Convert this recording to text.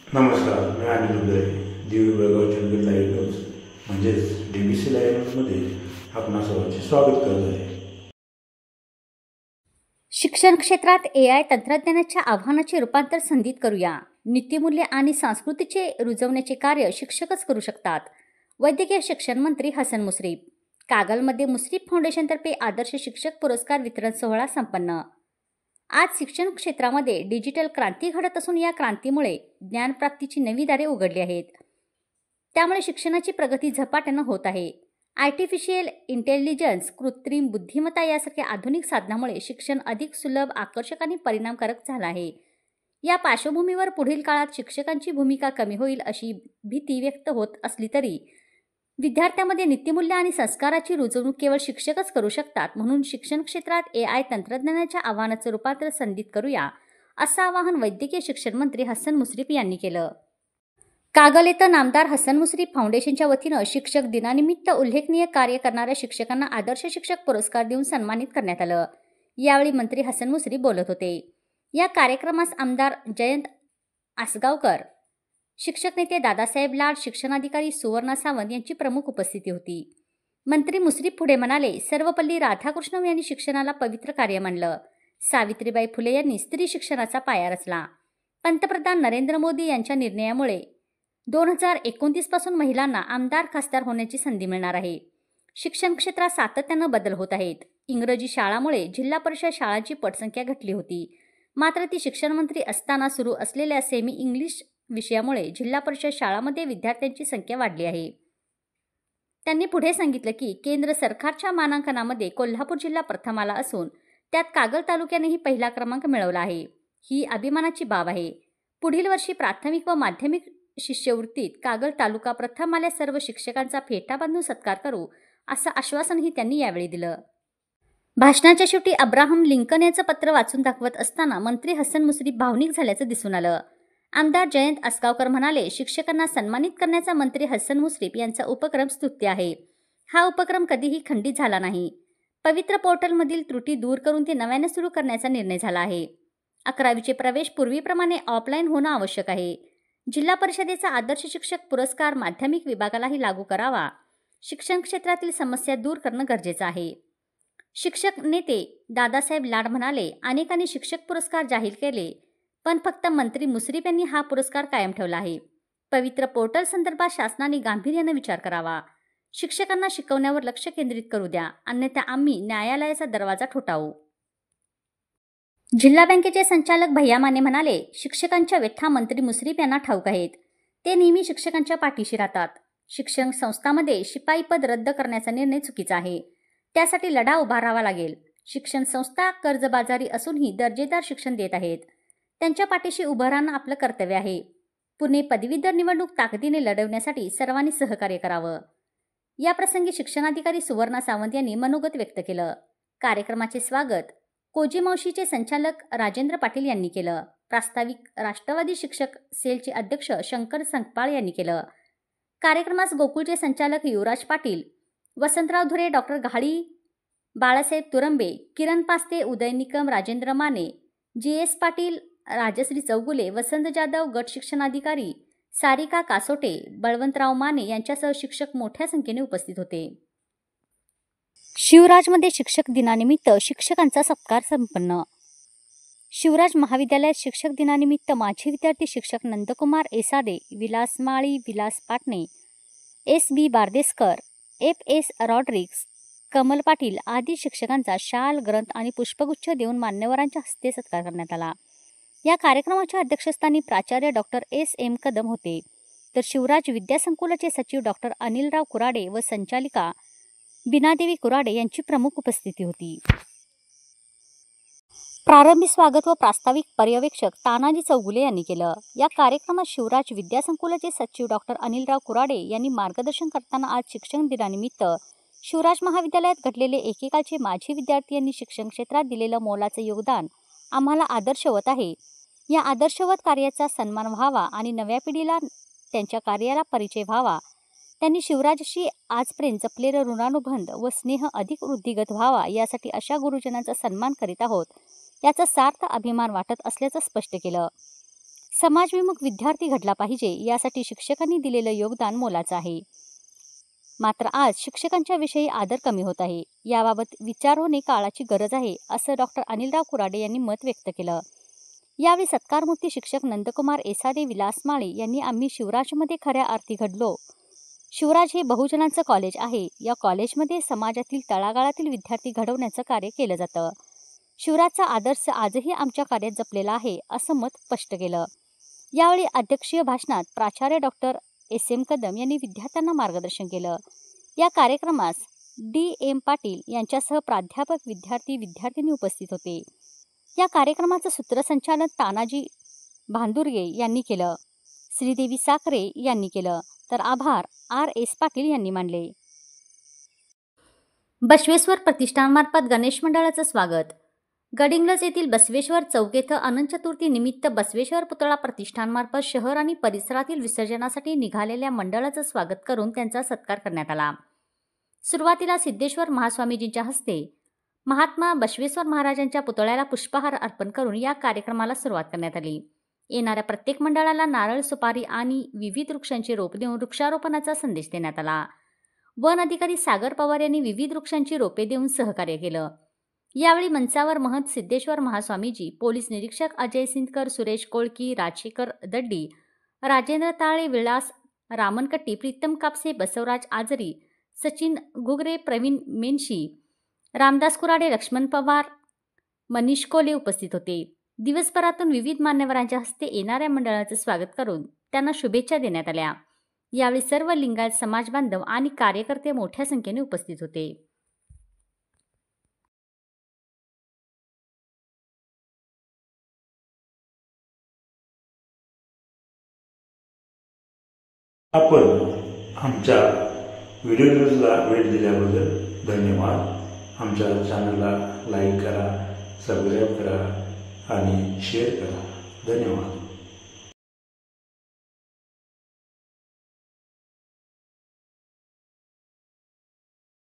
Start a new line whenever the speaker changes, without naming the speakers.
नमस्कार, मी अनिल उदय, दिव Belgaum Chandgad live news म्हणजेच DBC लाईव्ह न्यूजमध्ये आपणा सर्वांचे स्वागत करत आहे.
शिक्षण क्षेत्रात AI तंत्रज्ञानाच्या आव्हानाचे रूपांतर संधीत करूया. नीतिमूल्य आणि संस्कृतीचे रुजवण्याचे कार्य शिक्षकच करू शकतात. वैद्यकीय शिक्षण मंत्री हसन मुश्रीफ. कागलमध्ये मुश्रीफ फाउंडेशनतर्फे आदर्श शिक्षक पुरस्कार वितरण सोहळा संपन्न. आज शिक्षण क्षेत्रामध्ये डिजिटल क्रांती घडत असून या क्रांतीमुळे ज्ञानप्राप्तीची नवी दारे उघडली आहेत. त्यामुळे शिक्षणाची प्रगती झपाट्यानं होत आहे. आर्टिफिशियल इंटेलिजन्स, कृत्रिम बुद्धिमत्ता यासारख्या आधुनिक साधनामुळे शिक्षण अधिक सुलभ, आकर्षक आणि परिणामकारक झालं आहे. या पार्श्वभूमीवर पुढील काळात शिक्षकांची भूमिका कमी होईल अशी भीती व्यक्त होत असली तरी विद्यार्थ्यांमध्ये नीतिमूल्य आणि संस्काराची रुजवणूक केवळ शिक्षकच करू शकतात. म्हणून शिक्षण क्षेत्रात AI तंत्रज्ञानाच्या आव्हानाचं रूपांतर संधीत करूया, असं आवाहन वैद्यकीय शिक्षण मंत्री हसन मुश्रीफ यांनी केलं. कागल येथे नामदार हसन मुश्रीफ फाउंडेशनच्या वतीनं शिक्षक दिनानिमित्त उल्लेखनीय कार्य करणाऱ्या शिक्षकांना आदर्श शिक्षक पुरस्कार देऊन सन्मानित करण्यात आलं. यावेळी मंत्री हसन मुश्रीफ बोलत होते. या कार्यक्रमास आमदार जयंत आसगावकर, शिक्षक नेते दादासाहेब लाड, शिक्षणाधिकारी सुवर्णा सावंत यांची प्रमुख उपस्थिती होती. मंत्री मुश्रीफ पुढे म्हणाले, सर्वपल्ली राधाकृष्णन यांनी शिक्षणाला पवित्र कार्य मानलं. सावित्रीबाई फुले यांनी स्त्री शिक्षणाचा पाया रचला. पंतप्रधान नरेंद्र मोदी यांच्या निर्णयामुळे 2029 पासून महिलांना आमदार, खासदार होण्याची संधी मिळणार आहे. शिक्षण क्षेत्रात सातत्यानं बदल होत आहेत. इंग्रजी शाळामुळे जिल्हा परिषद शाळांची पटसंख्या घटली होती. मात्र ती शिक्षण मंत्री असताना सुरू असलेल्या सेमी इंग्लिश विषयामुळे जिल्हा परिषद शाळांमध्ये विद्यार्थ्यांची संख्या वाढली आहे. त्यांनी पुढे सांगितलं की केंद्र सरकारच्या मानांकनामध्ये कोल्हापूर जिल्हा प्रथम आला असून त्यात कागल तालुक्यानेही पहिला क्रमांक मिळवला आहे. ही अभिमानाची बाब आहे. पुढील वर्षी प्राथमिक व माध्यमिक शिष्यवृत्तीत कागल तालुका प्रथम आल्या सर्व शिक्षकांचा फेटा बांधून सत्कार करू, असं आश्वासनही त्यांनी यावेळी दिलं. भाषणाच्या शेवटी अब्राहम लिंकन यांचं पत्र वाचून दाखवत असताना मंत्री हसन मुश्रीफ भावनिक झाल्याचं दिसून आलं. आमदार जयंत आसगावकर म्हणाले, शिक्षकांना सन्मानित करण्याचा मंत्री हसन मुश्रीफ यांचा उपक्रम स्तुत्य आहे. हा उपक्रम कधीही खंडित झाला नाही. पवित्र पोर्टलमधील त्रुटी दूर करून ते नव्याने सुरू करण्याचा निर्णय झाला आहे. 11वीचे प्रवेश पूर्वीप्रमाणे ऑफलाईन होणं आवश्यक आहे. जिल्हा परिषदेचा आदर्श शिक्षक पुरस्कार माध्यमिक विभागालाही लागू करावा. शिक्षण क्षेत्रातील समस्या दूर करणं गरजेचं आहे. शिक्षक नेते दादासाहेब लाड म्हणाले, अनेकांनी शिक्षक पुरस्कार जाहीर केले, पण फक्त मंत्री मुश्रीफ यांनी हा पुरस्कार कायम ठेवला आहे. पवित्र पोर्टल संदर्भात शासनाने गांभीर्यानं विचार करावा. शिक्षकांना शिकवण्यावर लक्ष केंद्रित करू द्या, अन्यथा आम्ही न्यायालयाचा दरवाजा ठोठावू. जिल्हा बँकेचे संचालक भैया माने म्हणाले, शिक्षकांच्या व्यथा मंत्री मुश्रीफ यांना ठाऊक आहेत. ते नेहमी शिक्षकांच्या पाठीशी राहतात. शिक्षण संस्थांमध्ये शिपाई पद रद्द करण्याचा निर्णय चुकीचा आहे. त्यासाठी लढा उभारावा लागेल. शिक्षण संस्था कर्जबाजारी असूनही दर्जेदार शिक्षण देत आहेत. त्यांच्या पाठीशी उभं राहणं आपलं कर्तव्य आहे. पुणे पदवीधर निवडणूक ताकदीने लढवण्यासाठी सर्वांनी सहकार्य करावं. या प्रसंगी शिक्षणाधिकारी सुवर्णा सावंत यांनी मनोगत व्यक्त केलं. कार्यक्रमाचे स्वागत कोजीमावशीचे संचालक राजेंद्र पाटील यांनी केलं. प्रास्ताविक राष्ट्रवादी शिक्षक सेलचे अध्यक्ष शंकर संकपाळ यांनी केलं. कार्यक्रमास गोकुळचे संचालक युवराज पाटील, वसंतराव धुरे, डॉक्टर घाळी, बाळासाहेब तुरंबे, किरण पास्ते, उदय निकम, राजेंद्र माने, GS पाटील, राजश्री चौगुले, वसंत जाधव, गट शिक्षणाधिकारी सारिका कासोटे, बळवंतराव माने यांच्यासह शिक्षक मोठ्या संख्येने उपस्थित होते. शिवराजमध्ये शिक्षक दिनानिमित्त शिक्षकांचा सत्कार संपन्न. शिवराज महाविद्यालयात शिक्षक दिनानिमित्त माजी विद्यार्थी शिक्षक नंदकुमार एसादे, विलास माळी, विलास पाटणे, SB बारदेसकर, FS रॉड्रिक्स, कमल पाटील आदी शिक्षकांचा शाल, ग्रंथ आणि पुष्पगुच्छ देऊन मान्यवरांच्या हस्ते सत्कार करण्यात आला. या कार्यक्रमाच्या अध्यक्षस्थानी प्राचार्य डॉक्टर SM कदम होते, तर शिवराज विद्यासंकुलाचे सचिव डॉक्टर अनिलराव कुराडे व संचालिका बीनादेवी कुराडे यांची प्रमुख उपस्थिती होती. प्रारंभी स्वागत व प्रास्ताविक पर्यवेक्षक तानाजी चौगुले यांनी केलं. या कार्यक्रमात शिवराज विद्यासंकुलाचे सचिव डॉक्टर अनिलराव कुराडे यांनी मार्गदर्शन करताना आज शिक्षण दिनानिमित्त शिवराज महाविद्यालयात घडलेले एकेकाळचे माजी विद्यार्थी यांनी शिक्षण क्षेत्रात दिलेलं मोलाचं योगदान आम्हाला आदर्शवत आहे. या आदर्शवत कार्याचा सन्मान व्हावा आणि नव्या पिढीला त्यांच्या कार्याला परिचय व्हावा. त्यांनी शिवराजशी आजपर्यंत जपलेलं ऋणानुबंध व स्नेह अधिक वृद्धिगत व्हावा यासाठी अशा गुरुजनांचा सन्मान करीत आहोत याचा सार्थ अभिमान वाटत असल्याचं स्पष्ट केलं. समाजविमुख विद्यार्थी घडला पाहिजे यासाठी शिक्षकांनी दिलेलं योगदान मोलाचं आहे. मात्र आज शिक्षकांच्या विषयी आदर कमी होत आहे. याबाबत विचार होणे काळाची गरज आहे, असं डॉक्टर अनिलराव कुराडे यांनी मत व्यक्त केलं. यावेळी सत्कारमूर्ती शिक्षक नंदकुमार एसादे विलास माळे यांनी आम्ही शिवराजमध्ये खऱ्या अर्थी घडलो. शिवराज हे बहुजनांचं कॉलेज आहे. या कॉलेजमध्ये समाजातील तळागाळातील विद्यार्थी घडवण्याचं कार्य केलं जातं. शिवराजचा आदर्श आजही आमच्या कार्यात जपलेला आहे, असं मत स्पष्ट केलं. यावेळी अध्यक्षीय भाषणात प्राचार्य डॉक्टर SM कदम यांनी विद्यार्थ्यांना मार्गदर्शन केलं. या कार्यक्रमास DM पाटील यांच्यासह प्राध्यापक, विद्यार्थी उपस्थित होते. या कार्यक्रमाचं सूत्रसंचालन तानाजी भांदुर्गे यांनी केलं. श्रीदेवी साखरे यांनी केलं, तर आभार RS पाटील यांनी मानले. बसवेश्वर प्रतिष्ठानमार्फत गणेश मंडळाचं स्वागत. गडिंग्लज येथील बसवेश्वर चौक येथे अनंत चतुर्थी निमित्त बसवेश्वर पुतळा प्रतिष्ठानमार्फत शहर आणि परिसरातील विसर्जनासाठी निघालेल्या मंडळाचं स्वागत करून त्यांचा सत्कार करण्यात आला. सुरुवातीला सिद्धेश्वर महास्वामीजींच्या हस्ते महात्मा बसवेश्वर महाराजांच्या पुतळ्याला पुष्पहार अर्पण करून या कार्यक्रमाला सुरुवात करण्यात आली. येणाऱ्या प्रत्येक मंडळाला नारळ, सुपारी आणि विविध वृक्षांची रोप देऊन वृक्षारोपणाचा संदेश देण्यात आला. वन अधिकारी सागर पवार यांनी विविध वृक्षांची रोपे देऊन सहकार्य केलं. यावेळी मंचावर महंत सिद्धेश्वर महास्वामीजी, पोलीस निरीक्षक अजय सिंदकर, सुरेश कोळकी, राजशेखर दड्डी, राजेंद्र ताळे, विलास रामनकट्टी, प्रीतम कापसे, बसवराज आजरी, सचिन घुगरे, प्रवीण मेनशी, रामदास कुराडे, लक्ष्मण पवार, मनीष कोले उपस्थित होते. दिवसभरातून विविध मान्यवरांच्या हस्ते येणाऱ्या मंडळाचं स्वागत करून त्यांना शुभेच्छा देण्यात आल्या. यावेळी सर्व लिंगायत समाज बांधव आणि कार्यकर्ते मोठ्या संख्येने उपस्थित होते.
आपण आमच्या व्हिडिओ न्यूजला वेळ दिल्याबद्दल धन्यवाद. आमच्या चॅनलला लाईक करा, सबस्क्राईब करा आणि शेअर करा. धन्यवाद.